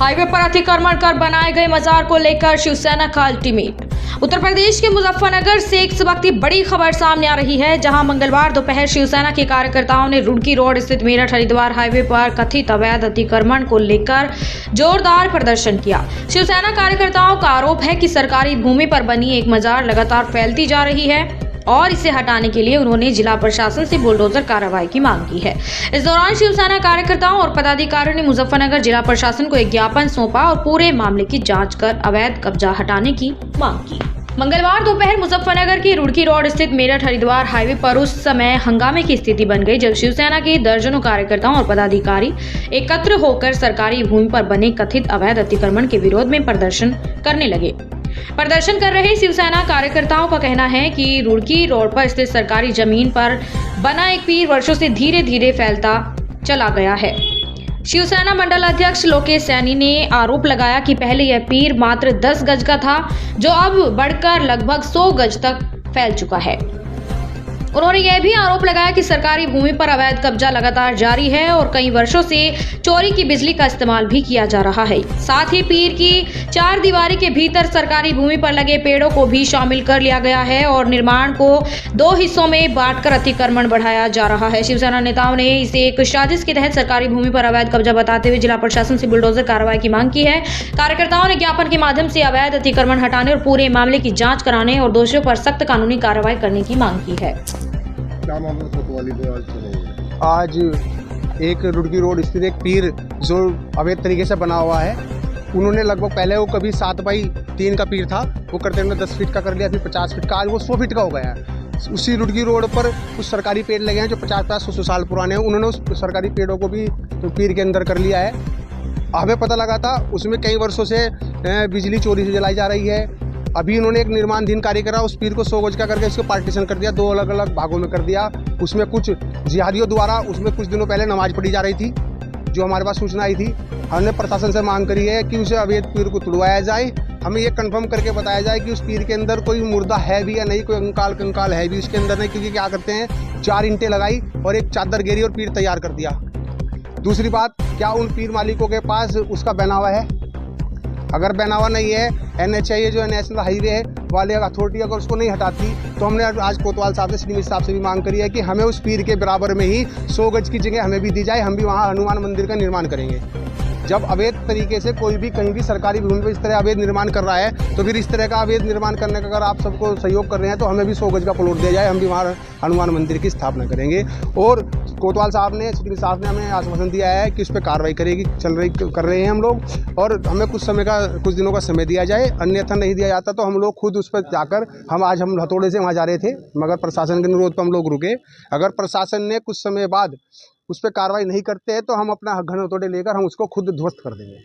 Highway पर अतिक्रमण कर बनाए गए मजार को लेकर शिवसेना का अल्टीमेट। उत्तर प्रदेश के मुजफ्फरनगर से एक वक्त की बड़ी खबर सामने आ रही है, जहां मंगलवार दोपहर शिवसेना के कार्यकर्ताओं ने रुड़की रोड स्थित मेरठ हरिद्वार हाईवे पर कथित अवैध अतिक्रमण को लेकर जोरदार प्रदर्शन किया। शिवसेना कार्यकर्ताओं का आरोप है कि सरकारी भूमि पर बनी एक मजार लगातार फैलती जा रही है और इसे हटाने के लिए उन्होंने जिला प्रशासन से बुलडोजर कार्रवाई की मांग की है। इस दौरान शिवसेना कार्यकर्ताओं और पदाधिकारियों ने मुजफ्फरनगर जिला प्रशासन को एक ज्ञापन सौंपा और पूरे मामले की जांच कर अवैध कब्जा हटाने की मांग की। मंगलवार दोपहर मुजफ्फरनगर की रुड़की रोड स्थित मेरठ हरिद्वार हाईवे पर उस समय हंगामे की स्थिति बन गई जब शिवसेना के दर्जनों कार्यकर्ताओं और पदाधिकारी एकत्र होकर सरकारी भूमि पर बने कथित अवैध अतिक्रमण के विरोध में प्रदर्शन करने लगे। प्रदर्शन कर रहे शिवसेना कार्यकर्ताओं का कहना है कि रुड़की रोड पर स्थित सरकारी जमीन पर बना एक पीर वर्षों से धीरे धीरे फैलता चला गया है। शिवसेना मंडल अध्यक्ष लोकेश सैनी ने आरोप लगाया कि पहले यह पीर मात्र 10 गज का था, जो अब बढ़कर लगभग 100 गज तक फैल चुका है। उन्होंने यह भी आरोप लगाया कि सरकारी भूमि पर अवैध कब्जा लगातार जारी है और कई वर्षों से चोरी की बिजली का इस्तेमाल भी किया जा रहा है। साथ ही पीर की 4 दीवारी के भीतर सरकारी भूमि पर लगे पेड़ों को भी शामिल कर लिया गया है और निर्माण को 2 हिस्सों में बांटकर अतिक्रमण बढ़ाया जा रहा है। शिवसेना नेताओं ने इसे एक साजिश के तहत सरकारी भूमि पर अवैध कब्जा बताते हुए जिला प्रशासन से बुलडोजर कार्रवाई की मांग की है। कार्यकर्ताओं ने ज्ञापन के माध्यम से अवैध अतिक्रमण हटाने और पूरे मामले की जाँच कराने और दोषियों पर सख्त कानूनी कार्रवाई करने की मांग की है। आज एक रुड़की रोड स्थित एक पीर जो अवैध तरीके से बना हुआ है, उन्होंने लगभग पहले वो कभी 7x3 का पीर था, वो करते उन्होंने 10 फीट का कर लिया, फिर 50 फीट का, आज वो 100 फीट का हो गया है। उसी रुड़की रोड पर कुछ सरकारी पेड़ लगे हैं जो 50-100 साल पुराने हैं, उन्होंने उस सरकारी पेड़ों को भी तो पीर के अंदर कर लिया है। हमें पता लगा था उसमें कई वर्षों से बिजली चोरी से जलाई जा रही है। अभी उन्होंने एक निर्माणधीन कार्य करा, उस पीर को 100 गज का करके इसको पार्टीशन कर दिया, 2 अलग अलग भागों में कर दिया। उसमें कुछ जिहादियों द्वारा उसमें कुछ दिनों पहले नमाज पढ़ी जा रही थी, जो हमारे पास सूचना आई थी। हमने प्रशासन से मांग करी है कि उसे अवैध पीर को तुड़वाया जाए, हमें ये कंफर्म करके बताया जाए कि उस पीर के अंदर कोई मुर्दा है भी या नहीं, कोई कंकाल है भी उसके अंदर नहीं, क्योंकि क्या करते हैं 4 ईंटें लगाई और एक चादर घेरी और पीर तैयार कर दिया। दूसरी बात, क्या उन पीर मालिकों के पास उसका बनावा है? अगर बनावा नहीं है, NHAI जो नेशनल हाईवे है वाले अथॉरिटी अगर उसको नहीं हटाती, तो हमने आज कोतवाल साहब से, श्रीमित साहब से भी मांग करी है कि हमें उस पीर के बराबर में ही 100 गज की जगह हमें भी दी जाए, हम भी वहाँ हनुमान मंदिर का निर्माण करेंगे। जब अवैध तरीके से कोई भी कहीं भी सरकारी भूमि पर इस तरह अवैध निर्माण कर रहा है, तो फिर इस तरह का अवैध निर्माण करने का अगर आप सबको सहयोग कर रहे हैं तो हमें भी 100 गज का प्लॉट दिया जाए, हम भी वहाँ हनुमान मंदिर की स्थापना करेंगे। और कोतवाल साहब ने, श्री साहब ने हमें आश्वासन दिया है कि उस पर कार्रवाई कर रहे हैं हम लोग, और हमें कुछ दिनों का समय दिया जाए, अन्यथा नहीं दिया जाता तो हम लोग खुद उस पर जाकर हम हथौड़े से वहाँ जा रहे थे, मगर प्रशासन के अनुरोध पर हम लोग रुके। अगर प्रशासन ने कुछ समय बाद उस पर कार्रवाई नहीं करते हैं तो हम अपना घन हथौड़े लेकर हम उसको खुद ध्वस्त कर देंगे।